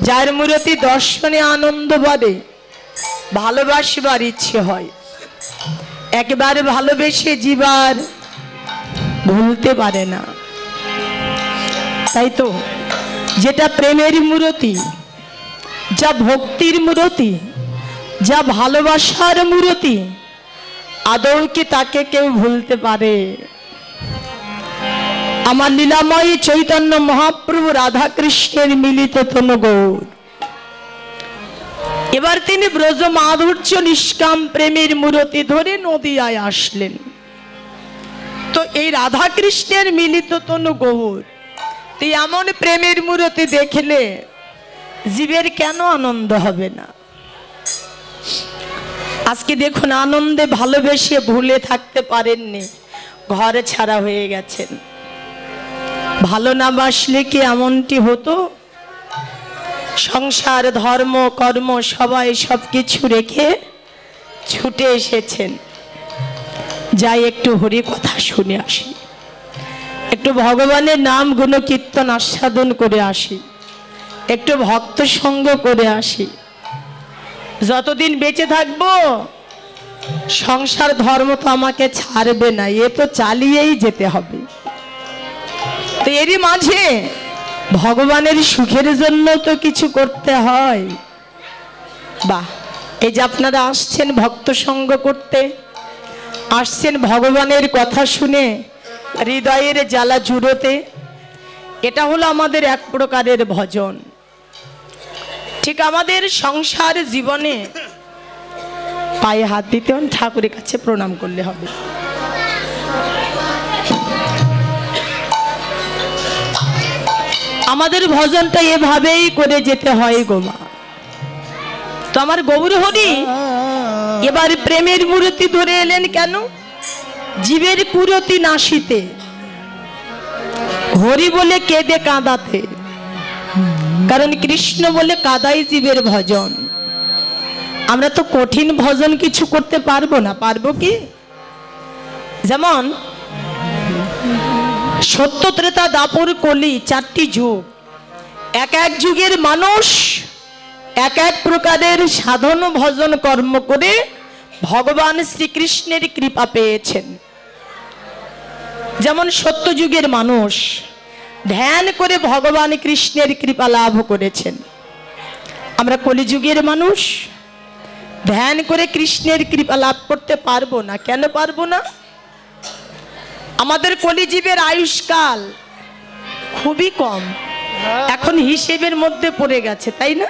যার মূরতি দর্শনে আনন্দ বাড়ে, ভালোবাসবার ইচ্ছে হয়, একবার ভালোবেসে জীবার ভুলতে পারে না। তাই তো যেটা প্রেমের মূরতি, যা ভক্তির মূরতি, যা ভালোবাসার মূরতি, আদৌ কি তাকে কেউ ভুলতে পারে? আমার লীলাময় চৈতন্য মহাপ্রভু রাধা কৃষ্ণের মিলিত তনু গৌর। এবার তিনি ব্রজ মাধুর্য নিষ্কাম প্রেমের মূরতি ধরে নদিয়ায় আসলেন। তো এই রাধা কৃষ্ণের মিলিত তনু গৌর, তুই এমন প্রেমের মূরতি দেখলে জীবের কেন আনন্দ হবে না? আজকে দেখুন, আনন্দে ভালোবেসে ভুলে থাকতে পারেননি, ঘরে ছাড়া হয়ে গেছেন। ভালো না বাসলে কি এমনটি হতো? সংসার, ধর্ম, কর্ম সবাই সবকিছু রেখে ছুটে এসেছেন, যাই একটু হরি কথা শুনে আসি, একটু ভগবানের নাম গুণ কীর্তন আস্বাদন করে আসি, একটু ভক্ত সঙ্গ করে আসি। যতদিন বেঁচে থাকবো সংসার ধর্ম তো আমাকে ছাড়বে না, এ তো চালিয়েই যেতে হবে। তো এরই মাঝে ভগবানের সুখের জন্য তো কিছু করতে হয়। বাহ, এই যে আপনারা আসছেন ভক্ত সঙ্গ করতে, আসছেন ভগবানের কথা শুনে হৃদয়ের জ্বালা জুড়োতে, এটা হলো আমাদের এক প্রকারের ভজন। ঠিক আমাদের সংসার জীবনে পায়ে হাত দিতে হবে, ঠাকুরের কাছে প্রণাম করলে হবে। আমাদের ভজনটা এভাবেই করে যেতে হয় গো মা। তো আমার গৌর হরি এবার প্রেমের মূরতি ধরে এলেন কেন? জীবের কুরতি নাশিতে, হরি বলে কেঁদে কাঁদাতে। কারণ কৃষ্ণ বলে কাদাই জীবের ভজন। আমরা তো কঠিন ভজন কিছু করতে পারবো না, পারবো কি? যেমন সত্য, ত্রেতা, দাপর, কলি, চারটি যুগ, এক এক যুগের মানুষ এক এক প্রকারের সাধন ভজন কর্ম করে ভগবান শ্রীকৃষ্ণের কৃপা পেয়েছেন। যেমন সত্য যুগের মানুষ ধ্যান করে ভগবান কৃষ্ণের কৃপা লাভ করেছেন। আমরা কলিযুগের মানুষ ধ্যান করে কৃষ্ণের কৃপা লাভ করতে পারবো না। কেন পারবো না? আমাদের কলিজীবের আয়ুষ্কাল খুবই কম, এখন হিসেবের মধ্যে পড়ে গেছে, তাই না?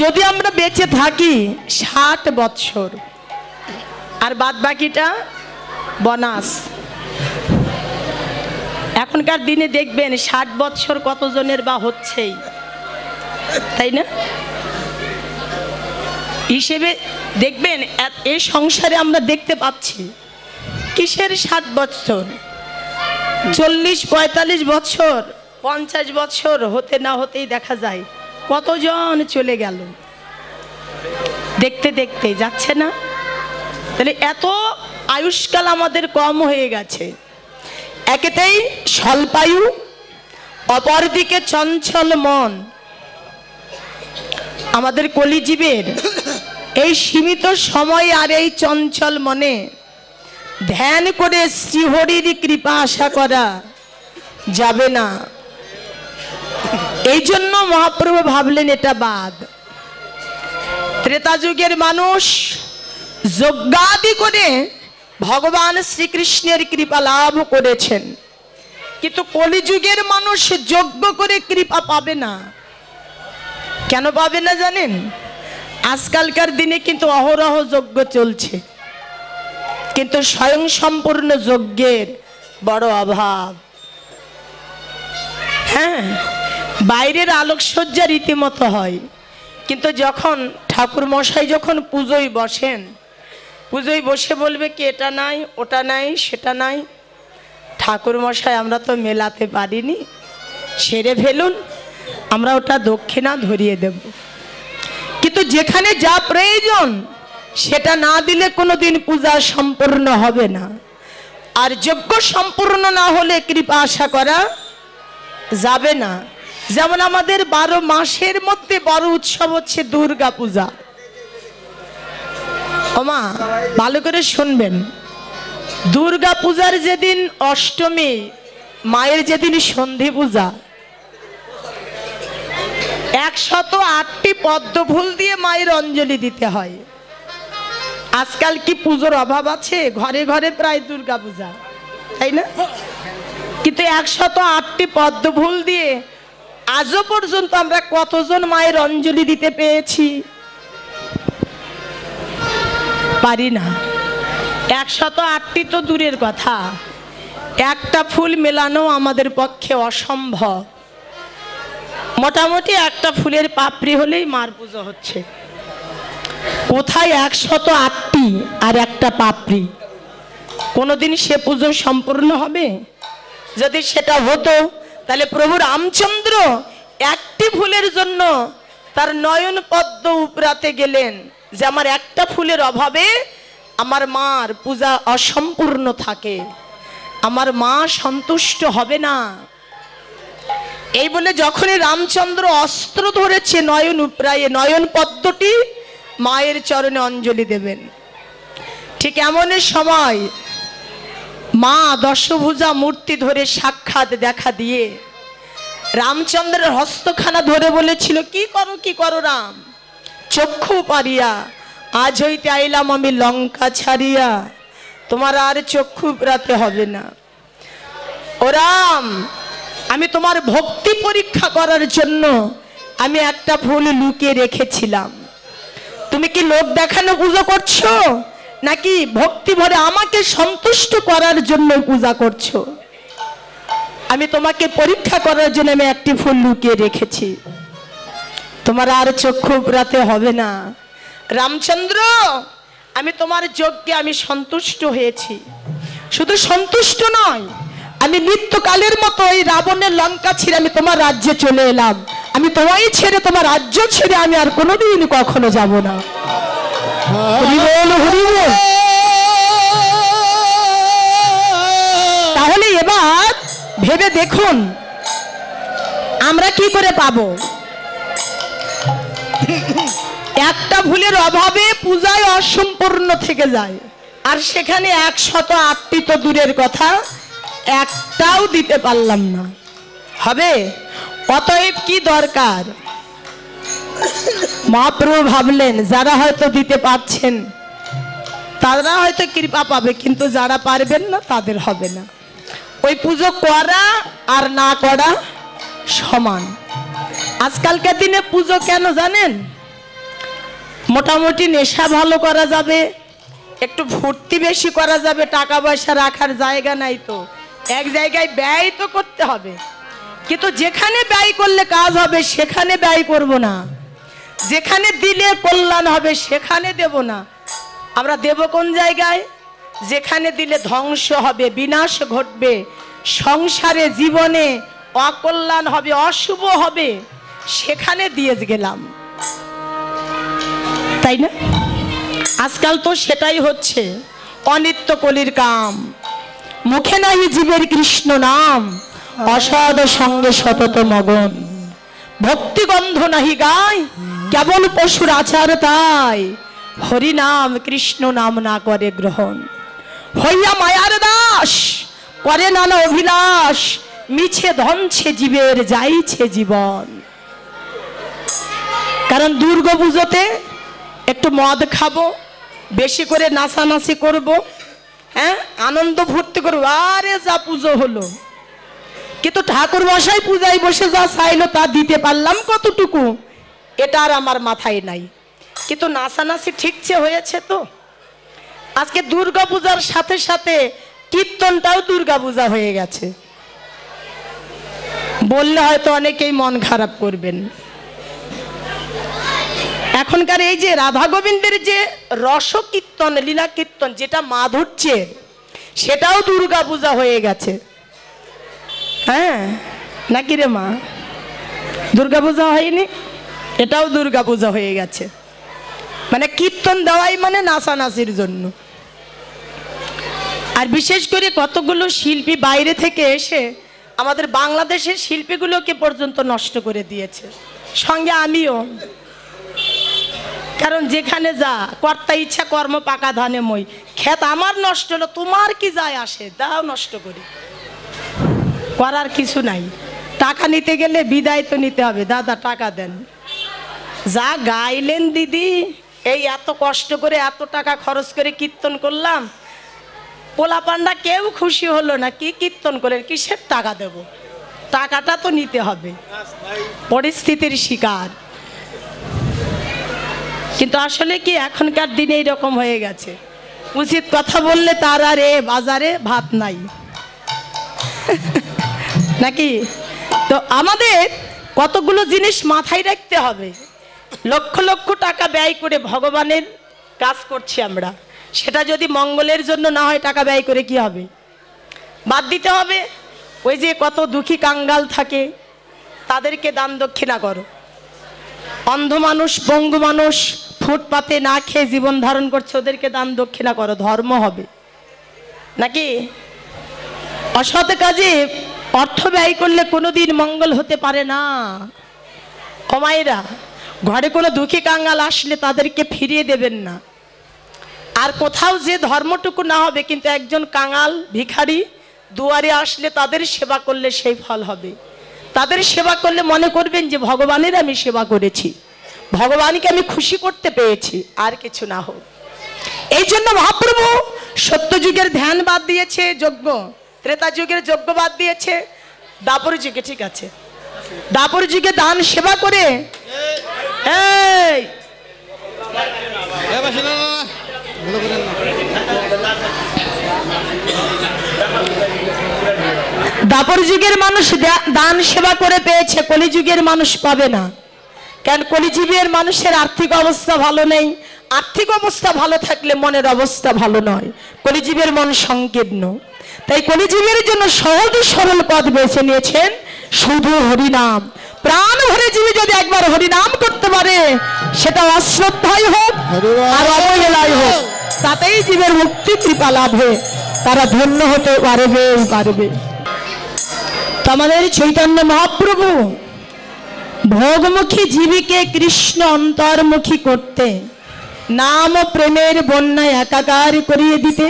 যদি আমরা বেঁচে থাকি 60 বৎসর, আর বাদ বাকিটা বোনাস। এখনকার দিনে দেখবেন 60 বৎসর কতজনের বা হচ্ছেই, তাই না? হিসেবে দেখবেন এই সংসারে আমরা দেখতে পাচ্ছি কিসের 60 বৎসর, 40, 45 বছর, 50 বছর হতে না হতেই দেখা যায় কতজন চলে গেল, দেখতে দেখতে যাচ্ছে না? তাহলে এত আয়ুষ্কাল আমাদের কম হয়ে গেছে। একেতেই স্বল্পায়ু, অপরদিকে চঞ্চল মন। আমাদের কলিজীবের এই সীমিত সময় আর এই চঞ্চল মনে ধ্যান করে শ্রীহরির কৃপা আশা করা যাবে না। এই জন্য মহাপ্রভু ভাবলেন এটা বাদ। ত্রেতা যুগের মানুষ যজ্ঞাদি করে ভগবান শ্রীকৃষ্ণের কৃপা লাভ করেছেন, কিন্তু কলিযুগের মানুষ যজ্ঞ করে কৃপা পাবে না। কেন পাবে না জানেন? আজকালকার দিনে কিন্তু অহরহ যজ্ঞ চলছে, কিন্তু স্বয়ং সম্পূর্ণ যজ্ঞের বড় অভাব। হ্যাঁ, বাইরের আলোকসজ্জা রীতিমতো হয়, কিন্তু যখন ঠাকুর মশাই যখন পুজোয় বসেন, পুজোয় বসে বলবে কি এটা নাই, ওটা নাই, সেটা নাই। ঠাকুর মশাই আমরা তো মেলাতে পারিনি, সেরে ফেলুন, আমরা ওটা দক্ষিণা ধরিয়ে দেব। কিন্তু যেখানে যা প্রয়োজন সেটা না দিলে কোনোদিন পূজা সম্পূর্ণ হবে না। আর যজ্ঞ সম্পূর্ণ না হলে কৃপা আশা করা যাবে না। যেমন আমাদের 12 মাসের মধ্যে বড় উৎসব হচ্ছে দুর্গা পূজা। ওমা ভালো করে শুনবেন, দুর্গা পূজার যেদিন অষ্টমী, মায়ের যেদিন সন্ধি পূজা, 108টি পদ্ম ফুল দিয়ে মায়ের অঞ্জলি দিতে হয়। আজকাল কি পুজোর অভাব আছে? ঘরে ঘরে প্রায় দুর্গা পূজা, তাই না? কিন্তু 108টি পদ্ম ফুল দিয়ে আজও পর্যন্ত আমরা কতজন মায়ের অঞ্জলি দিতে পেয়েছি? পারি না। 108টি তো দূরের কথা, একটা ফুল মেলানো আমাদের পক্ষে অসম্ভব। মোটামুটি একটা ফুলের পাপড়ি হলেই মার পুজো হচ্ছে। কোথায় 108টি আর একটা পাপড়ি? কোনোদিন সে পুজো সম্পূর্ণ হবে? যদি সেটা হতো তাহলে প্রভু রামচন্দ্র একটি ফুলের জন্য তার নয়ন পদ্ম উপরাতে গেলেন যে আমার একটা ফুলের অভাবে আমার মার পূজা অসম্পূর্ণ থাকে, আমার মা সন্তুষ্ট হবে না। এই বলে যখনই রামচন্দ্র অস্ত্র ধরেছে নয়ন উপরায়ে, নয়ন পদ্মটি মায়ের চরণে অঞ্জলি দেবেন, ঠিক এমন সময় মা দশভুজা মূর্তি ধরে সাক্ষাৎ দেখা দিয়ে রামচন্দ্রের হস্তখানা ধরে বলেছিল, কি করো রাম? চক্ষু পারিয়া আজ হইতে আইলাম আমি লঙ্কা ছাড়িয়া, তোমার আর চক্ষু রাতে হবে না। ও রাম, আমি তোমার ভক্তি পরীক্ষা করার জন্য আমি একটা ফুল লুকিয়ে রেখেছিলাম। তুমি কি লোক দেখানো পুজো করছো নাকি ভক্তি ভরে আমাকে সন্তুষ্ট করার জন্য পূজা করছো? আমি তোমাকে পরীক্ষা করার জন্য আমি একটি ফুল লুকিয়ে রেখেছি, তোমার আর চক্ষু রাতে হবে না। রামচন্দ্র, আমি তোমার যজ্ঞে আমি সন্তুষ্ট হয়েছি। শুধু সন্তুষ্ট নয়, আমি মৃত্যুকালের মতো এই রাবণের লঙ্কা ছেড়ে আমি তোমার রাজ্যে চলে এলাম। আমি তোমায় ছেড়ে, তোমার রাজ্য ছেড়ে আমি আর কোনোদিন কখনো যাব না। হরি বল, হরি বল। তাহলে এবার ভেবে দেখুন আমরা কি করে পাবো? একটা ফুলের অভাবে পূজায় অসম্পূর্ণ থেকে যায়, আর সেখানে 108টি তো দূরের কথা, একটাও দিতে পারলাম না। হবে? অতএব কি দরকার? মহাপ্রভু ভাবলেন যারা হয়তো দিতে পারছেন তারা হয়তো কৃপা পাবে, কিন্তু যারা পারবেন না তাদের হবে না। ওই পুজো করা আর না করা সমান। আজকালকার দিনে পুজো কেন জানেন? মোটামুটি নেশা ভালো করা যাবে, একটু ফুর্তি বেশি করা যাবে, টাকা পয়সা রাখার জায়গা নাই তো এক জায়গায় ব্যয় তো করতে হবে, কিন্তু যেখানে ব্যয় করলে কাজ হবে সেখানে ব্যয় করব না, যেখানে দিলে কল্যাণ হবে সেখানে দেব না। আমরা দেব কোন জায়গায়? যেখানে দিলে ধ্বংস হবে, বিনাশ ঘটবে, সংসারে জীবনে অকল্যাণ হবে, অশুভ হবে, সেখানে দিয়ে গেলাম, তাই না? আজকাল তো সেটাই হচ্ছে। অনিত্য কলির কাম, মুখে নাহি জীবের কৃষ্ণ নাম, অসদ সঙ্গে সতত মগন, ভক্তিগন্ধ নাহি গায়, কেবল পশুর আচার তাই, হরি নাম কৃষ্ণ নাম না করে গ্রহণ, হইয়া মায়ার দাস করে নানা অভিলাষ, মিছে ধনছে জীবের যাইছে জীবন। কারণ দুর্গা পুজোতে একটু মদ খাবো, বেশি করে নাচানাচি করব, হ্যাঁ, আনন্দ ফুর্তি করবো, আরে যা পুজো হলো। কিন্তু ঠাকুর মশাই পূজায় বসে যা চাইলো তা দিতে পারলাম কতটুকু, এটা আর আমার মাথায় নাই। কিন্তু নাচানাচি ঠিকছে হয়েছে তো। আজকে দুর্গা পূজার সাথে সাথে কীর্তনটাও দুর্গা পূজা হয়ে গেছে। বললে হয়তো অনেকেই মন খারাপ করবেন। এখনকার এই যে রাধা গোবিন্দের যে রস কীর্তন, লীলা কীর্তন, যেটা মাধুর্যের, সেটাও দুর্গা পূজা হয়ে গেছে। হ্যাঁ নাকি রে মা? দুর্গা পূজা হয়নি? এটাও দুর্গা পূজা হয়ে গেছে। মানে কীর্তন দেওয়াই মানে নাচানাচির জন্য। আর বিশেষ করে কতগুলো শিল্পী বাইরে থেকে এসে আমাদের বাংলাদেশের শিল্পীগুলোকে পর্যন্ত নষ্ট করে দিয়েছে, সঙ্গে আমিও। কারণ যেখানে যা কর্তা ইচ্ছা কর্ম পাকা ধানে মই, ক্ষেত আমার নষ্ট হলো তোমার কি যায় আসে, দাও নষ্ট করি, করার কিছু নাই। টাকা নিতে গেলে বিদায় তো নিতে হবে, দাদা টাকা দেন। যা গাইলেন দিদি, এই এত কষ্ট করে এত টাকা খরচ করে কীর্তন করলাম, পোলাপান্ডা কেউ খুশি হলো না। কি কীর্তন করে কিসের টাকা দেব, টাকাটা তো নিতে হবে, পরিস্থিতির শিকার। কিন্তু আসলে কি এখনকার দিনে এইরকম হয়ে গেছে, উচিত কথা বললে তার আর এ বাজারে ভাত নাই নাকি? তো আমাদের কতগুলো জিনিস মাথায় রাখতে হবে। লক্ষ লক্ষ টাকা ব্যয় করে ভগবানের কাজ করছি আমরা, সেটা যদি মঙ্গলের জন্য না হয় টাকা ব্যয় করে কি হবে? বাদ দিতে হবে। ওই যে কত দুঃখী কাঙ্গাল থাকে তাদেরকে দান দক্ষিণা করো। অন্ধ মানুষ, পঙ্গু মানুষ ফুটপাতে না খেয়ে জীবন ধারণ করছে, ওদেরকে দান দক্ষিণা করো, ধর্ম হবে নাকি? অসৎ কাজে অর্থ ব্যয় করলে কোনোদিন মঙ্গল হতে পারে না। ও মায়েরা, ঘরে কোনো দুঃখী কাঙ্গাল আসলে তাদেরকে ফিরিয়ে দেবেন না। আর কোথাও যে ধর্মটুকু না হবে, কিন্তু একজন কাঙ্গাল ভিখারি দুয়ারে আসলে তাদের সেবা করলে সেই ফল হবে। তাদের সেবা করলে মনে করবেন যে ভগবানের আমি সেবা করেছি, ভগবানকে আমি খুশি করতে পেরেছি, আর কিছু না হোক। এই জন্য মহাপ্রভু সত্যযুগের ধ্যান বাদ দিয়েছে, যজ্ঞ, ত্রেতা যুগের যজ্ঞ বাদ দিয়েছে, দাপর যুগে, ঠিক আছে, দাপর যুগে দান সেবা করে এই দাপর যুগের মানুষ দান সেবা করে পেয়েছে, কলিযুগের মানুষ পাবে না। কারণ কলিযুগের মানুষের আর্থিক অবস্থা ভালো নেই। আর্থিক অবস্থা ভালো থাকলে মনের অবস্থা ভালো নয়। কলিযুগের মন সংকীর্ণ, তাই কলিযুগের জন্য সহজ সরল পথ বেছে নিয়েছেন, শুধু হরিনাম। প্রাণ ভরে জীবে যদি একবার হরিনাম করতে পারে, সেটা অশ্রদ্ধাই হোক আর অবহেলাই হোক, তাতেই জীবের মুক্তি কৃপা লাভে তারা ধন্য হতে পারবে। আমাদের চৈতন্য মহাপ্রভু ভোগমুখী জীবীকে কৃষ্ণ অন্তর্মুখী করতে, নাম ও প্রেমের বন্যায় একাকার করিয়ে দিতে,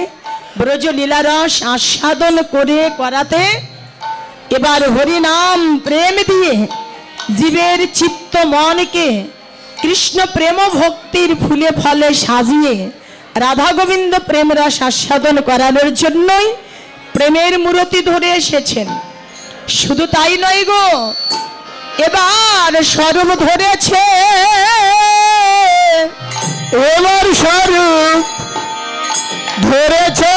ব্রজ লীলারস আস্বাদন করে করাতে, এবার হরিনাম প্রেম দিয়ে জীবের চিত্ত মনকে কৃষ্ণ প্রেম ভক্তির ফুলে ফলে সাজিয়ে রাধা গোবিন্দ প্রেম রস আস্বাদন করানোর জন্যই প্রেমের মূর্তি ধরে এসেছেন। শুধু তাই নয় গো, এবার স্বরূপ ধরেছে, এবার স্বরূপ ধরেছে,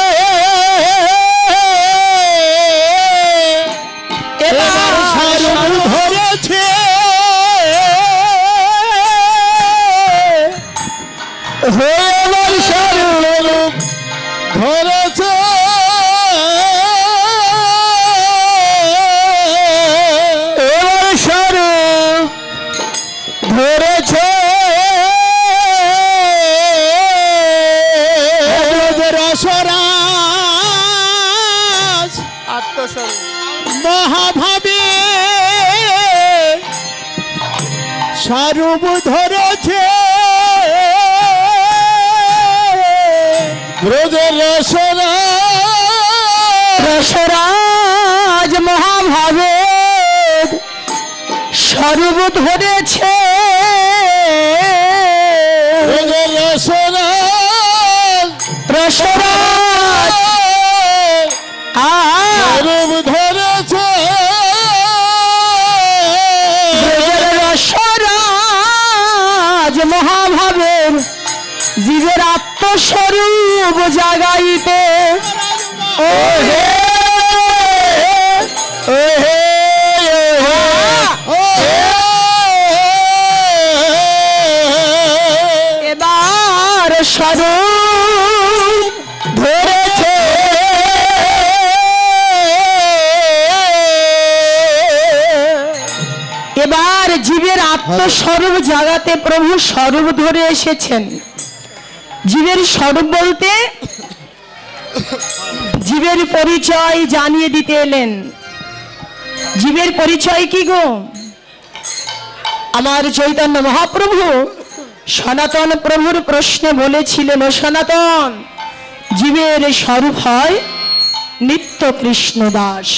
এবার স্বরূপ ধরেছে, এবার স্বরূপ ধরেছে, মহাভাবে স্বরূপ ধরেছে, ব্রজের রসরাজ মহাভাবে স্বরূপ ধরেছে, ব্রজের রসরাজ স্বরূপ ধরেছে, রসরাজ মহাভাবের জীবের আত্মস্বরূপ জাগাইতে, ও হে ও হে এবার স্বরূপ ধরেছে, এবার জীবের আত্মস্বরূপ জাগাতে প্রভু স্বরূপ ধরে এসেছেন। জীবের স্বরূপ বলতে জীবের পরিচয় জানিয়ে দিতে এলেন। জীবের পরিচয় কি গো? আমার চৈতন্য মহাপ্রভু সনাতন প্রভুর প্রশ্নে বলেছিলেন, ও সনাতন, জীবের স্বরূপ হয় নিত্য কৃষ্ণ দাস।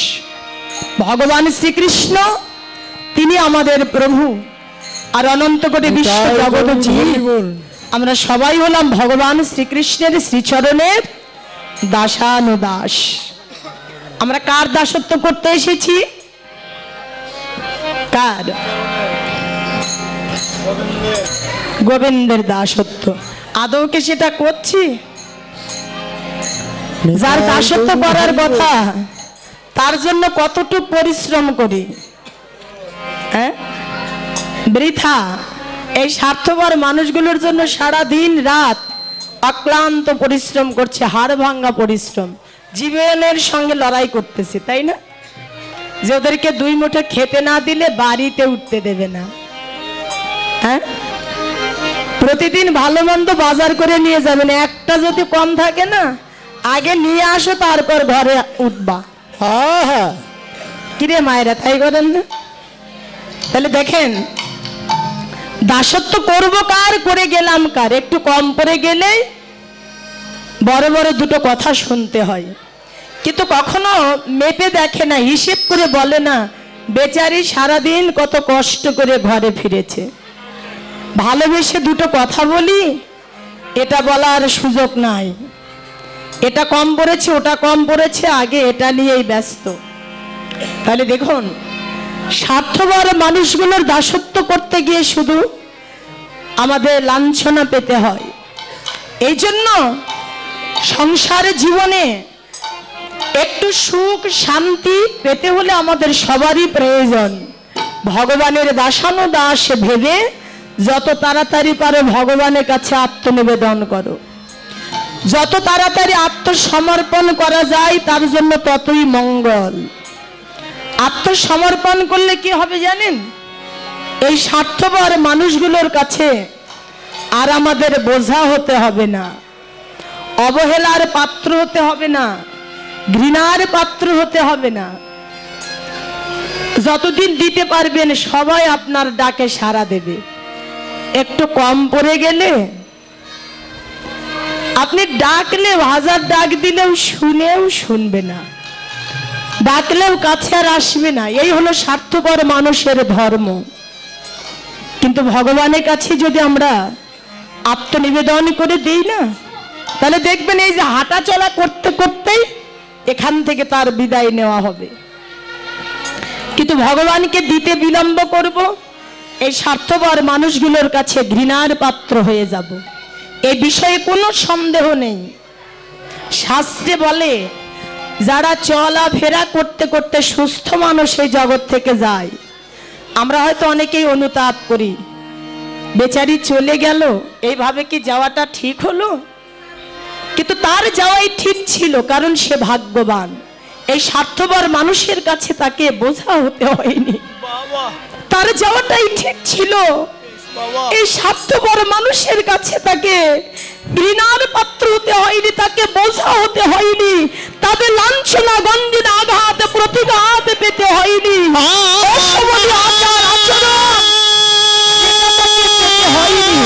ভগবান শ্রীকৃষ্ণ তিনি আমাদের প্রভু, আর অনন্ত কোটি বিশ্ব জগৎ জীব আমরা সবাই হলাম ভগবান শ্রীকৃষ্ণের শ্রীচরণের দাসানুদাস। আমরা কার দাসত্ব করতে এসেছি? কার? গোবিন্দের দাসত্ব। আদৌ কি সেটা করছি? যার দাসত্ব করার কথা তার জন্য কতটুকু পরিশ্রম করি, হ্যাঁ? বৃথা। এই স্বার্থপর মানুষগুলোর জন্য সারা দিন রাত অক্লান্ত পরিশ্রম করছে, হাড় ভাঙ্গা পরিশ্রম, জীবনের সঙ্গে লড়াই করতেছে, তাই না? যে ওদেরকে 2 মুঠো খেতে না দিলে বাড়িতে উঠতে দেবে না, হ্যাঁ? প্রতিদিন ভালো মন্দ বাজার করে নিয়ে যাবেন, একটা যদি কম থাকে না, আগে নিয়ে আসো তারপর ঘরে উঠবা। কিরে মায়েরা, তাই করেন না? তাহলে দেখেন, দাসত্ব করব কার, করে গেলাম কার। একটু কম করে গেলে বড় বড় দুটো কথা শুনতে হয়, কিন্তু কখনো মেপে দেখে না, হিসেব করে বলে না বেচারি সারাদিন কত কষ্ট করে ঘরে ফিরেছে। ভালোবেসে দুটো কথা বলি, এটা বলার সুযোগ নাই, এটা কম পড়েছে ওটা কম পড়েছে, আগে এটা নিয়েই ব্যস্ত। তাহলে দেখুন, স্বার্থপর মানুষগুলোর দাসত্ব করতে গিয়ে শুধু আমাদের লাঞ্ছনা পেতে হয়। এই জন্য সংসার জীবনে একটু সুখ শান্তি পেতে হলে আমাদের সবারই প্রয়োজন ভগবানের দাসানুদাস ভেবে যত তাড়াতাড়ি পারো ভগবানের কাছে আত্মনিবেদন করো। যত তাড়াতাড়ি আত্মসমর্পণ করা যায় তার জন্য ততই মঙ্গল। আত্মসমর্পণ করলে কি হবে জানেন? এই স্বার্থপর মানুষগুলোর কাছে আর আমাদের বোঝা হতে হবে না, অবহেলার পাত্র হতে হবে না, ঘৃণার পাত্র হতে হবে না। যতদিন দিতে পারবেন সবাই আপনার ডাকে সাড়া দেবে। একটু কম পড়ে গেলে আপনি ডাকলে 1000 ডাক দিলেও শুনেও শুনবে না, ডাকলেও কাছে আর আসবে না। এই হলো স্বার্থপর মানুষের ধর্ম। কিন্তু ভগবানের কাছে যদি আমরা আত্মনিবেদন করে দিই না, তাহলে দেখবেন এই যে হাঁটা চলা করতে করতেই এখান থেকে তার বিদায় নেওয়া হবে। কিন্তু ভগবানকে দিতে বিলম্ব করব, এই স্বার্থপর মানুষগুলোর কাছে ঘৃণার পাত্র হয়ে যাব, এই বিষয়ে কোনো সন্দেহ নেই। শাস্ত্রে বলে যারা চলাফেরা করতে করতে সুস্থ মানুষ এই জগৎ থেকে যায়, আমরা হয়তো অনেকেই অনুতাপ করি, বেচারি চলে গেল, এইভাবে কি যাওয়াটা ঠিক হলো? কিন্তু তার যাওয়াই ঠিক ছিল, কারণ সে ভাগ্যবান। এই স্বার্থপর মানুষের কাছে তাকে বোঝা হতে হয়নি, তার যাওয়াটাই ঠিক ছিল। এই স্বার্থপর মানুষের কাছে তাকে ঘৃণার পাত্র হতে হয়নি, তাকে বোঝা হতে হয়নি, তাদের লাঞ্ছনা গঞ্জনা আঘাত প্রতিঘাত পেতে হয়নি, আচার আচরণ হয়নি।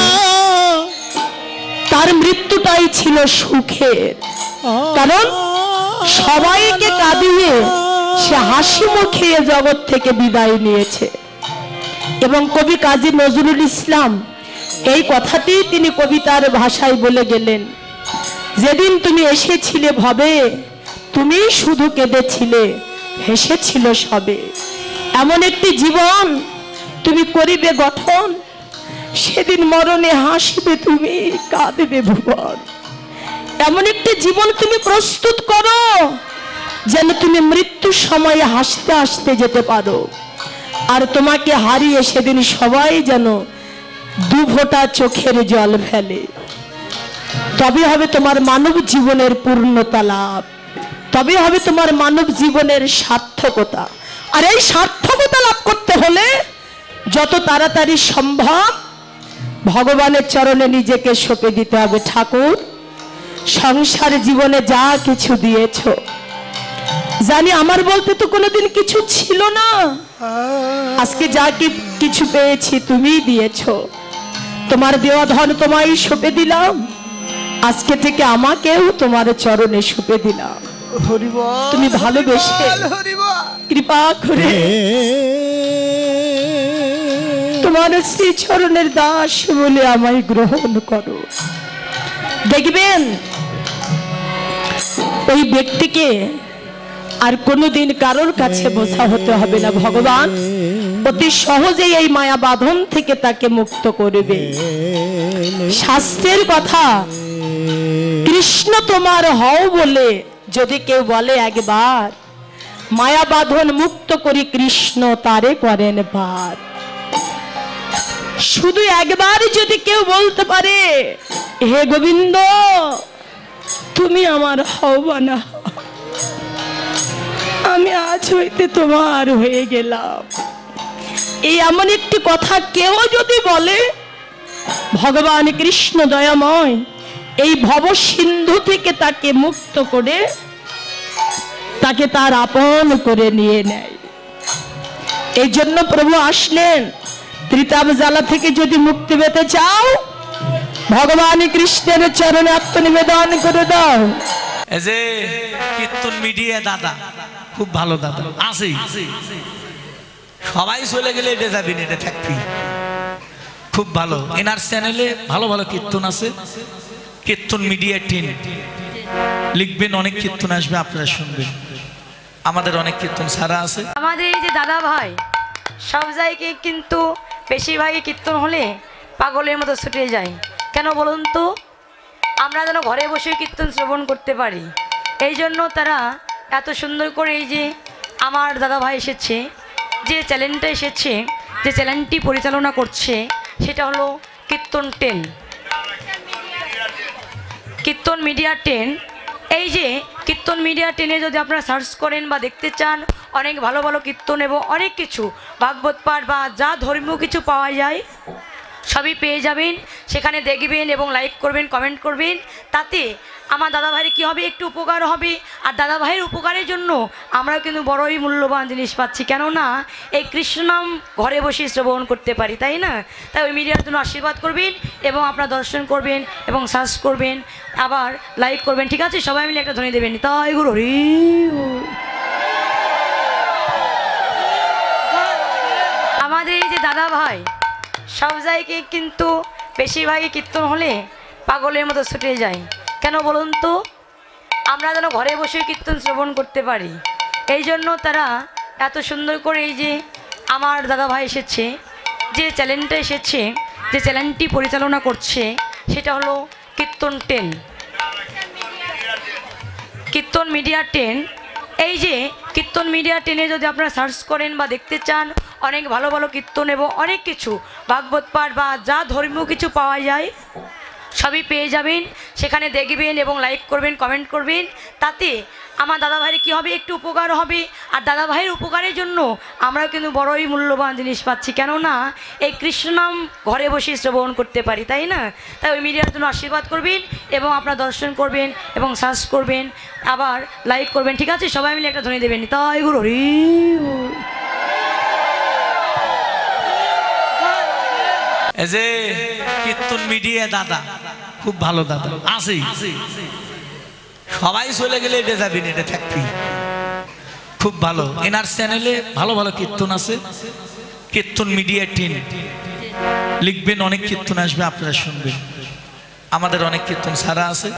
তার মৃত্যুটাই ছিল সুখের, কারণ সবাইকে কাঁদিয়ে সে হাসি মুখে জগৎ থেকে বিদায় নিয়েছে। এবং কবি কাজী নজরুল ইসলাম এই কথাটি তিনি কবিতার ভাষায় বলে গেলেন, যেদিন তুমি এসেছিলে ভবে তুমি শুধু কেঁদেছিলে, হেসেছিল সবে। এমন একটি জীবন তুমি করিবে গঠন, সেদিন মরণে হাসিবে তুমি, কাঁদবে ভুবন। এমন একটি জীবন তুমি প্রস্তুত করো যেন তুমি মৃত্যুর সময়ে হাসতে হাসতে যেতে পারো। আর তোমাকে হারিয়ে সেদিন সবাই যেন 2 ফোঁটা চোখের জল ফেলে। তবে হবে তোমার মানব জীবনের পূর্ণতা লাভ, তবে হবে তোমার মানব জীবনের সার্থকতা। আর এই সার্থকতা লাভ করতে হলে যত তাড়াতাড়ি সম্ভব ভগবানের চরণে নিজেকে সঁপে দিতে হবে। ঠাকুর, সংসার জীবনে যা কিছু দিয়েছো, জানি আমার বলতে তো কোনোদিন কিছু ছিল না, আজকে যা কিছু পেয়েছি তুমিই দিয়েছো। তোমার দেওয়া ধন তোমায় সঁপে দিলাম, আজকে থেকে আমাকেও তোমার চরণে সঁপে দিলাম। তুমি ভালোবেসে কৃপা করে তোমার শ্রী চরণের দাস বলে আমায় গ্রহণ করো। দেখবেন ওই ব্যক্তিকে আর কোনোদিন কারোর কাছে বোঝা হতে হবে না। ভগবান অতি সহজেই এই মায়া বাঁধন থেকে তাকে মুক্ত করবে। শাস্ত্রের কথা, কৃষ্ণ তোমার হও বলে যদি কেউ বলে একবার, মায়া বাঁধন মুক্ত করি কৃষ্ণ তারে করেন পার। শুধু একবার যদি কেউ বলতে পারে, হে গোবিন্দ তুমি আমার হও না, আমি আজ হইতে তোমার হয়ে গেলাম, এই এমন একটি কথা কেউ যদি বলে, ভগবান কৃষ্ণ দয়াময় এই ভব সিন্ধু থেকে তাকে মুক্ত করে তাকে তার আপন করে নিয়ে নেয়। এই জন্য প্রভু আসলেন, ত্রিতাপ জ্বালা থেকে যদি মুক্তি পেতে চাও ভগবান কৃষ্ণের চরণে আত্মনিবেদন করে দাও। এই যে কীর্তন মিডিয়া দাদা খুব ভালো দাদা আছে, সবাই চলে গেলে এটা যাবি না, এটা থাকবি। খুব ভালো, এনার চ্যানেলে ভালো ভালো কীর্তন আছে। কীর্তন মিডিয়া টিম লিখবেন, অনেক কীর্তন আসবে, আপনারা শুনবেন। আমাদের অনেক কীর্তন সারা আছে। আমাদের এই যে দাদা ভাই সব জায়গায় কিন্তু বেশিরভাগই কীর্তন হলে পাগলের মতো ছুটে যায়। কেন বলুন তো? আমরা যেন ঘরে বসে কীর্তন শ্রবণ করতে পারি, এই জন্য তারা এত সুন্দর করে এই যে আমার দাদা ভাই এসেছে, যে চ্যানেলটা এসেছে, যে চ্যানেলটি পরিচালনা করছে সেটা হলো কীর্তন 10, কীর্তন মিডিয়া 10। এই যে কীর্তন মিডিয়া 10-এ যদি আপনারা সার্চ করেন বা দেখতে চান, অনেক ভালো ভালো কীর্তন এবং অনেক কিছু ভাগবত পাঠ বা যা ধর্মীয় কিছু পাওয়া যায় সবই পেয়ে যাবেন। সেখানে দেখবেন এবং লাইক করবেন, কমেন্ট করবেন, তাতে আমার দাদা ভাইয়ের কী হবে, একটু উপকার হবে। আর দাদা ভাইয়ের উপকারের জন্য আমরা কিন্তু বড়ই মূল্যবান জিনিস পাচ্ছি, কেননা এই কৃষ্ণনাম ঘরে বসে শ্রবণ করতে পারি, তাই না? তাই ওই মিডিয়ার জন্য আশীর্বাদ করবেন এবং আপনারা দর্শন করবেন এবং সার্চ করবেন, আবার লাইক করবেন, ঠিক আছে? সবাই মিলে একটা ধ্বনি দেবেন, তাই গুরু হরি। আমাদের এই যে দাদা ভাই সব জায়গায় কিন্তু বেশিরভাগই কীর্তন হলে পাগলের মতো ছুটে যায়। কেন বলুন তো? আমরা যেন ঘরে বসে কীর্তন শ্রবণ করতে পারি, এই জন্য তারা এত সুন্দর করে এই যে আমার দাদা ভাই এসেছে, যে চ্যানেলটা এসেছে, যে চ্যানেলটি পরিচালনা করছে সেটা হলো কীর্তন 10, কীর্তন মিডিয়া 10। এই যে কীর্তন মিডিয়া 10-এ যদি আপনারা সার্চ করেন বা দেখতে চান, অনেক ভালো ভালো কীর্তন এবং অনেক কিছু ভাগবত পাঠ বা যা ধর্মীয় কিছু পাওয়া যায় সবই পেয়ে যাবেন। সেখানে দেখবেন এবং লাইক করবেন, কমেন্ট করবেন, তাতে আমার দাদা ভাইয়ের কী হবে, একটু উপকার হবে। আর দাদা ভাইয়ের উপকারের জন্য আমরা কিন্তু বড়ই মূল্যবান জিনিস পাচ্ছি, কেননা এই কৃষ্ণনাম ঘরে বসে শ্রবণ করতে পারি, তাই না? তাই ওই মিডিয়ার জন্য আশীর্বাদ করবেন এবং আপনারা দর্শন করবেন এবং সার্চ করবেন, আবার লাইক করবেন, ঠিক আছে? সবাই মিলে একটা ধ্বনি দেবেন, তাই গুরু হরি। এই যে কীর্তন মিডিয়া দাদা খুব ভালো দাদা আছে, সবাই চলে গেলে এটা যাবি না, এটা থাকবি। খুব ভালো, এনার চ্যানেলে ভালো ভালো কীর্তন আছে। কীর্তন মিডিয়া টিম লিখবেন, অনেক কীর্তন আসবে, আপনারা শুনবেন। আমাদের অনেক কীর্তন সারা আছে।